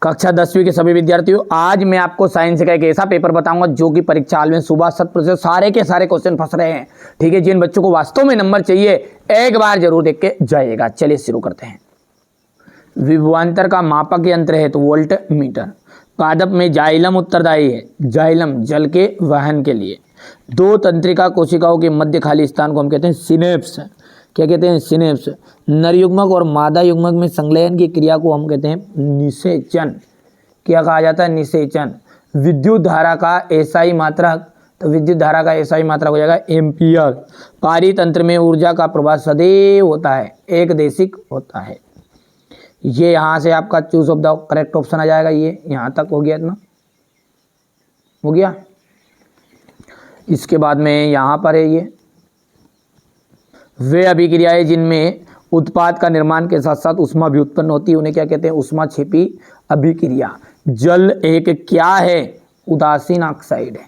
कक्षा 10वीं के सभी विद्यार्थियों, आज मैं आपको साइंस का एक ऐसा पेपर बताऊंगा जो कि परीक्षा हाल में सुबह 100% सारे के सारे क्वेश्चन फंस रहे हैं। ठीक है, जिन बच्चों को वास्तव में नंबर चाहिए एक बार जरूर देख के जाइएगा। चलिए शुरू करते हैं। विभवांतर का मापक यंत्र है तो वोल्ट मीटर। पादप में जाइलम उत्तरदायी है, जाइलम जल के वहन के लिए। दो तंत्रिका कोशिकाओं के मध्य खाली स्थान को हम कहते हैं सिनेप्स। क्या कहते हैं? सिनेप्स। नर युग्मक और मादा युग्मक में संलयन की क्रिया को हम कहते हैं निषेचन। क्या कहा जाता है? निषेचन। विद्युत धारा का एसआई मात्रक, तो विद्युत धारा का एसआई मात्रक हो जाएगा एम्पियर। पारितंत्र में ऊर्जा का प्रवाह सदैव होता है, एक देशिक होता है। ये यहाँ से आपका choose of the correct option आ जाएगा। ये यहाँ तक हो गया, इतना हो गया। इसके बाद में यहाँ पर है ये वे अभिक्रियाएं जिनमें उत्पाद का निर्माण के साथ साथ ऊष्मा भी उत्पन्न होती है, उन्हें क्या कहते हैं? ऊष्मा क्षेपी अभिक्रिया। जल एक क्या है? उदासीन ऑक्साइड है।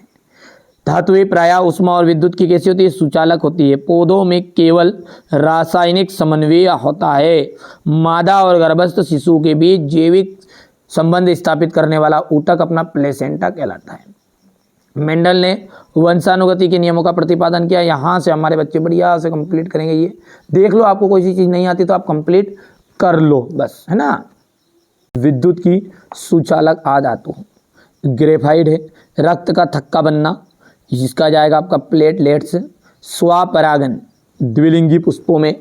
धातुएं प्रायः ऊष्मा और विद्युत की कैसी होती है? सुचालक होती है। पौधों में केवल रासायनिक समन्वय होता है। मादा और गर्भस्थ शिशु के बीच जैविक संबंध स्थापित करने वाला ऊतक अपना प्लेसेंटा कहलाता है। मेंडल ने वंशानुगति के नियमों का प्रतिपादन किया। यहाँ से हमारे बच्चे बढ़िया से कंप्लीट करेंगे। ये देख लो, आपको कोई सी चीज़ नहीं आती तो आप कंप्लीट कर लो बस, है ना। विद्युत की सुचालक आधातु ग्रेफाइट है। रक्त का थक्का बनना, जिसका जाएगा आपका प्लेटलेट्स। स्वपरागन द्विलिंगी पुष्पों में।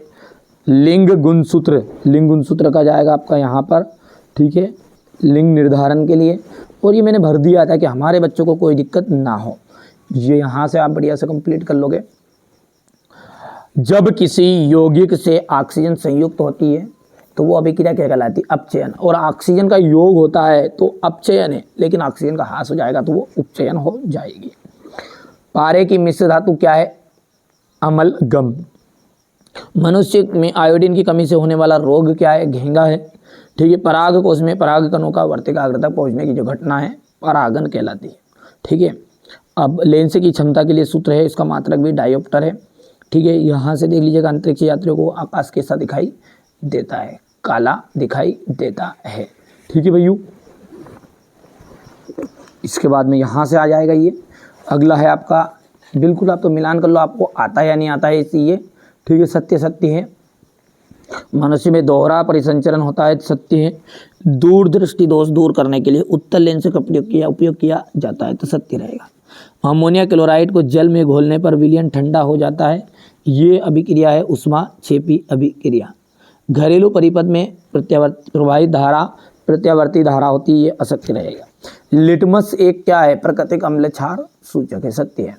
लिंग गुणसूत्र, लिंग गुणसूत्र का जाएगा आपका यहाँ पर, ठीक है, लिंग निर्धारण के लिए। और ये मैंने भर दिया था कि हमारे बच्चों को कोई दिक्कत ना हो। ये यहाँ से आप बढ़िया से कंप्लीट कर लोगे। जब किसी यौगिक से ऑक्सीजन संयुक्त होती है तो वो अभिक्रिया क्या कहलाती है? अपचयन। और ऑक्सीजन का योग होता है तो अपचयन है, लेकिन ऑक्सीजन का ह्रास हो जाएगा तो वो उपचयन हो जाएगी। पारे की मिश्र धातु क्या है? अमलगम। मनुष्य में आयोडीन की कमी से होने वाला रोग क्या है? घेंगा है। ठीक है, पराग कोश में पराग कणों का वर्तिकाग्र तक पहुंचने की जो घटना है परागन कहलाती है। ठीक है, अब लेंस की क्षमता के लिए सूत्र है, इसका मात्रक भी डायोप्टर है। ठीक है, यहाँ से देख लीजिएगा, अंतरिक्ष यात्रियों को आकाश कैसा दिखाई देता है? काला दिखाई देता है। ठीक है भैया, इसके बाद में यहाँ से आ जाएगा ये अगला है आपका, बिल्कुल आप तो मिलान कर लो, आपको आता है या नहीं आता है इसलिए। ठीक है, सत्य सत्य है। मनुष्य में दोहरा परिसंचरण होता है, सत्य है। दूरदृष्टि दोष दूर करने के लिए उत्तल लेंस का उपयोग किया जाता है, तो सत्य रहेगा। अमोनिया क्लोराइड को जल में घोलने पर विलयन ठंडा हो जाता है, ये अभिक्रिया है ऊष्मा क्षेपी अभिक्रिया। घरेलू परिपथ में प्रवाहित धारा प्रत्यावर्ती धारा होती है, ये असत्य रहेगा। लिटमस एक क्या है? प्राकृतिक अम्ल क्षार सूचक है, सत्य है।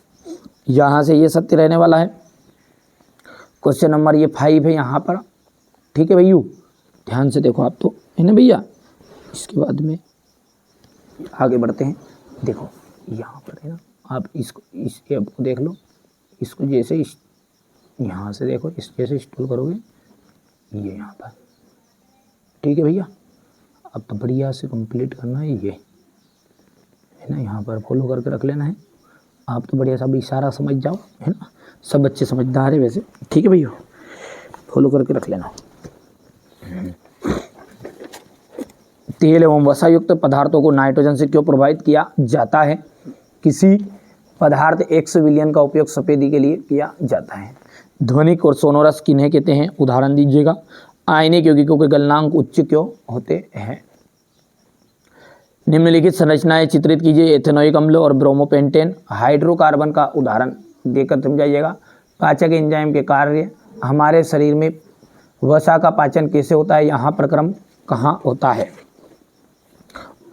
यहाँ से ये सत्य रहने वाला है। क्वेश्चन नंबर ये 5 है यहाँ पर। ठीक है भैया, ध्यान से देखो आप तो, है ना भैया। इसके बाद में आगे बढ़ते हैं। देखो यहाँ पर है ना, आप इसको को देख लो, इसको जैसे यहाँ से देखो, इस जैसे स्टोर करोगे ये यहाँ पर। ठीक है भैया, अब तो बढ़िया से कंप्लीट करना है, ये है ना, यहाँ पर फॉलो करके रख लेना है। आप तो बढ़िया सा भी इशारा समझ जाओ, है ना, सब बच्चे समझदार है वैसे। ठीक है भैया, फॉलो करके रख लेना। तेल एवं वसा युक्त पदार्थों को नाइट्रोजन से क्यों प्रभावित किया जाता है? किसी पदार्थ एक्स विलयन का उपयोग सफेदी के लिए किया जाता है। ध्वनिक और सोनोरस किन्हें कहते हैं? उदाहरण दीजिएगा। आयनिक यौगिकों के गलनांक उच्च क्यों होते हैं? निम्नलिखित संरचनाएं चित्रित कीजिए। एथेनोइक अम्ल और ब्रोमोपेंटेन। हाइड्रोकार्बन का उदाहरण देकर समझाइएगा। पाचक एंजाइम के कार्य। हमारे शरीर में वसा का पाचन कैसे होता है? यहाँ प्रक्रम कहाँ होता है?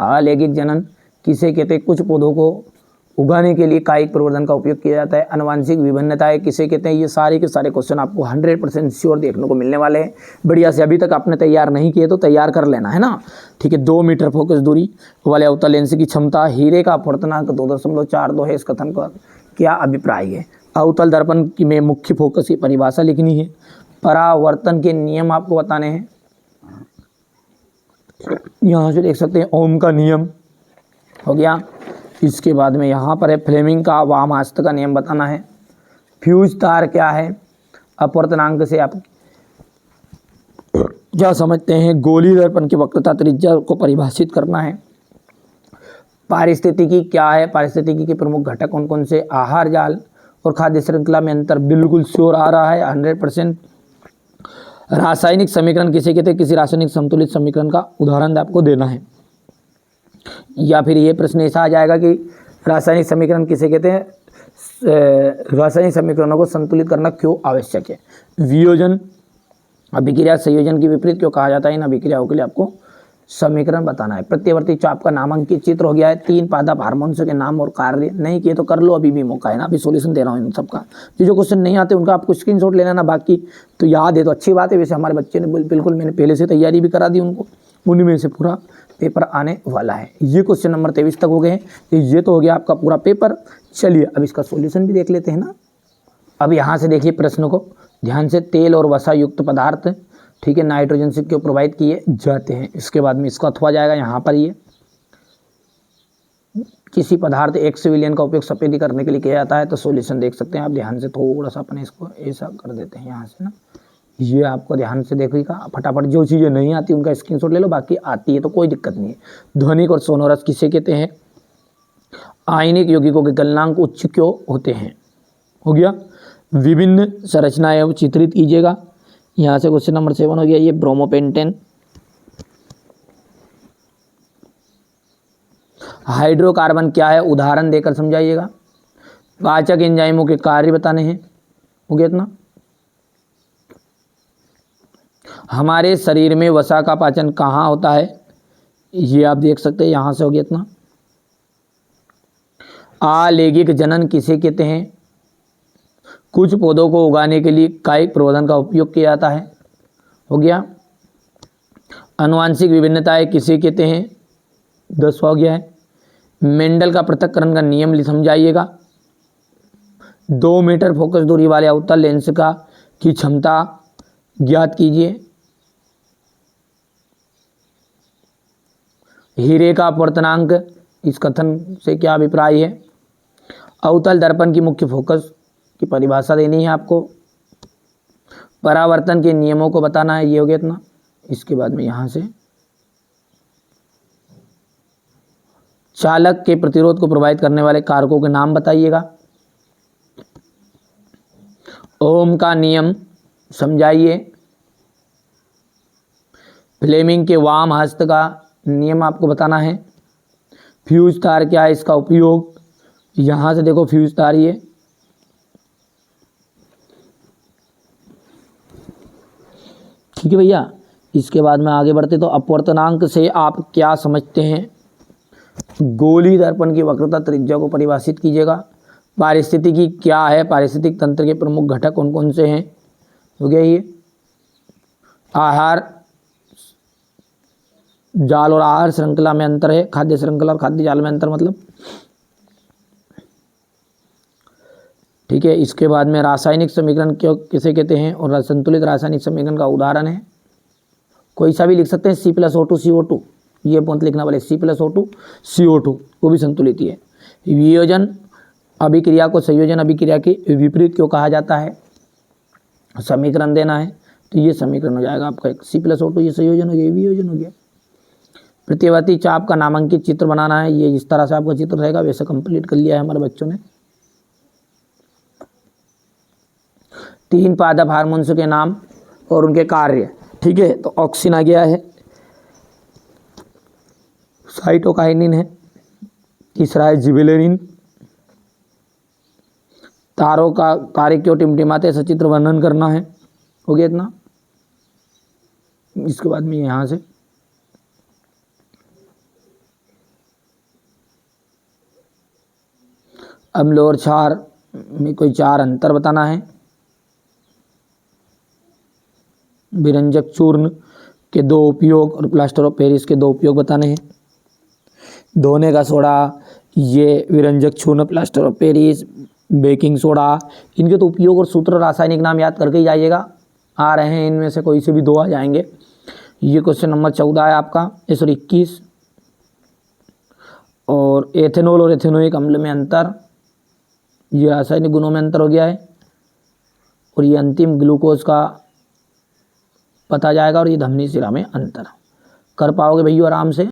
अलैंगिक जनन किसे कहते हैं? कुछ पौधों को उगाने के लिए कायिक प्रवर्धन का उपयोग किया जाता है। आनुवांशिक विभिन्नताएं किसे कहते हैं? ये सारे के सारे क्वेश्चन आपको 100% श्योर देखने को मिलने वाले हैं। बढ़िया से, अभी तक आपने तैयार नहीं किए तो तैयार कर लेना, है ना। ठीक है, 2 मीटर फोकस दूरी वाले अवतल लेंस की क्षमता। हीरे का अपवर्तनांक 2.42 है। इस कथन का क्या अभिप्राय है? अवतल दर्पण में मुख्य फोकस की परिभाषा लिखनी है। परावर्तन के नियम आपको बताने हैं। यहाँ से देख सकते हैं ओम का नियम हो गया। इसके बाद में यहाँ पर है फ्लेमिंग का वामास्त का नियम बताना है। फ्यूज तार क्या है? अपवर्तनांक से आप क्या समझते हैं? गोली दर्पण की वक्रता त्रिज्या को परिभाषित करना है। पारिस्थितिकी क्या है? पारिस्थितिकी के प्रमुख घटक कौन कौन से? आहार जाल और खाद्य श्रृंखला में अंतर बिल्कुल श्योर आ रहा है 100%। रासायनिक समीकरण किसे कहते हैं? किसी रासायनिक संतुलित समीकरण का उदाहरण आपको देना है। या फिर ये प्रश्न ऐसा आ जाएगा कि रासायनिक समीकरण किसे कहते हैं? रासायनिक समीकरणों को संतुलित करना क्यों आवश्यक है? वियोजन अभिक्रिया संयोजन के विपरीत क्यों कहा जाता है? इन अभिक्रियाओं के लिए आपको समीकरण बताना है। प्रत्यवर्ती चाप का नामांकित चित्र हो गया है। 3 पादप हार्मोन्स के नाम और कार्य नहीं किए तो कर लो, अभी भी मौका है ना, अभी सॉल्यूशन दे रहा हूँ इन सबका। जो क्वेश्चन नहीं आते उनका आपको स्क्रीनशॉट ले लेना, बाकी तो याद है तो अच्छी बात है। वैसे हमारे बच्चे ने बिल्कुल, मैंने पहले से तैयारी भी करा दी उनको, उन्हीं में से पूरा पेपर आने वाला है। ये क्वेश्चन नंबर 23 तक हो गए हैं। ये तो हो गया आपका पूरा पेपर। चलिए अब इसका सॉल्यूशन भी देख लेते हैं ना। अब यहाँ से देखिए प्रश्न को ध्यान से। तेल और वसा युक्त पदार्थ, ठीक है, नाइट्रोजन से क्यों प्रोवाइड किए जाते हैं? इसके बाद में इसका अथवा जाएगा यहाँ पर। ये किसी पदार्थ एक्स विलयन का उपयोग सफेदी करने के लिए किया जाता है, तो सॉल्यूशन देख सकते हैं आप ध्यान से। थोड़ा सा अपने इसको ऐसा कर देते हैं यहाँ से ना, ये आपको ध्यान से देखिएगा। फटाफट जो चीज़ें नहीं आती उनका स्क्रीनशॉट ले लो, बाकी आती है तो कोई दिक्कत नहीं है। ध्वनिक और सोनोरस किसे कहते हैं? आयनिक यौगिकों के गलनांक उच्च क्यों होते हैं? हो गया। विभिन्न संरचनाएं चित्रित कीजिएगा। यहाँ से क्वेश्चन नंबर 7 हो गया। ये ब्रोमोपेंटेन। हाइड्रोकार्बन क्या है? उदाहरण देकर समझाइएगा। पाचक एंजाइमों के कार्य बताने हैं। हो गया इतना। हमारे शरीर में वसा का पाचन कहाँ होता है? ये आप देख सकते हैं, यहाँ से हो गया इतना। आलैंगिक जनन किसे कहते हैं? कुछ पौधों को उगाने के लिए कायिक प्रवर्धन का उपयोग किया जाता है। हो गया। आनुवांशिक विभिन्नताएं किसे कहते हैं? 10वां हो गया है। मेंडल का पृथक्करण का नियम समझाइएगा। 2 मीटर फोकस दूरी वाले अवतल लेंस की क्षमता ज्ञात कीजिए। हीरे का अपवर्तनांक, इस कथन से क्या अभिप्राय है? अवतल दर्पण की मुख्य फोकस की परिभाषा देनी है आपको। परावर्तन के नियमों को बताना है। ये हो गया इतना। इसके बाद में यहाँ से चालक के प्रतिरोध को प्रभावित करने वाले कारकों के नाम बताइएगा। ओम का नियम समझाइए। फ्लेमिंग के वाम हस्त का नियम आपको बताना है। फ्यूज तार क्या है? इसका उपयोग। यहाँ से देखो फ्यूज तार, ये ठीक है भैया। इसके बाद में आगे बढ़ते तो अपवर्तनांक से आप क्या समझते हैं? गोली दर्पण की वक्रता त्रिज्या को परिभाषित कीजिएगा। पारिस्थितिकी क्या है? पारिस्थितिक तंत्र के प्रमुख घटक कौन कौन से हैं? हो गया ये। आहार जाल और आहार श्रृंखला में अंतर है। खाद्य श्रृंखला और खाद्य जाल में अंतर मतलब, ठीक है। इसके बाद में रासायनिक समीकरण क्यों किसे कहते हैं? और संतुलित रासायनिक समीकरण का उदाहरण है, कोई सा भी लिख सकते हैं। C+O2 CO2, ये पॉइंट लिखना वाले C+O2 CO2, वो भी संतुलित ही है। वियोजन अभिक्रिया को संयोजन अभिक्रिया के विपरीत क्यों कहा जाता है? समीकरण देना है, तो ये समीकरण हो जाएगा आपका एक। C+O2 ये संयोजन हो गया, वियोजन हो गया। प्रत्यवर्ती चाप का नामांकित चित्र बनाना है। ये इस तरह से आपका चित्र रहेगा। वैसे कंप्लीट कर लिया है हमारे बच्चों ने। 3 पादप हार्मोन्स के नाम और उनके कार्य, ठीक है। तो ऑक्सिन आ गया है, साइटोकाइनिन है, तीसरा है जिबेरेलिन। तारों का कार्य क्यों टिमटिमाते, सचित्र वर्णन करना है। हो गया इतना। इसके बाद में यहाँ से अम्ल और क्षार में कोई 4 अंतर बताना है। विरंजक चूर्ण के 2 उपयोग और प्लास्टर ऑफ पेरिस के 2 उपयोग बताने हैं। धोने का सोडा, ये विरंजक चूर्ण, plaster of Paris, baking soda, इनके तो उपयोग और सूत्र रासायनिक नाम याद करके ही जाइएगा। आ रहे हैं इनमें से कोई से भी 2 आ जाएंगे। ये क्वेश्चन नंबर 14 है आपका, सॉरी 21। और एथेनॉल और एथेनोइक अम्ल में अंतर, ये रासायनिक गुणों में अंतर हो गया है। और ये अंतिम ग्लूकोज का पता जाएगा और ये धमनी शिरा में अंतर कर पाओगे भैया आराम से।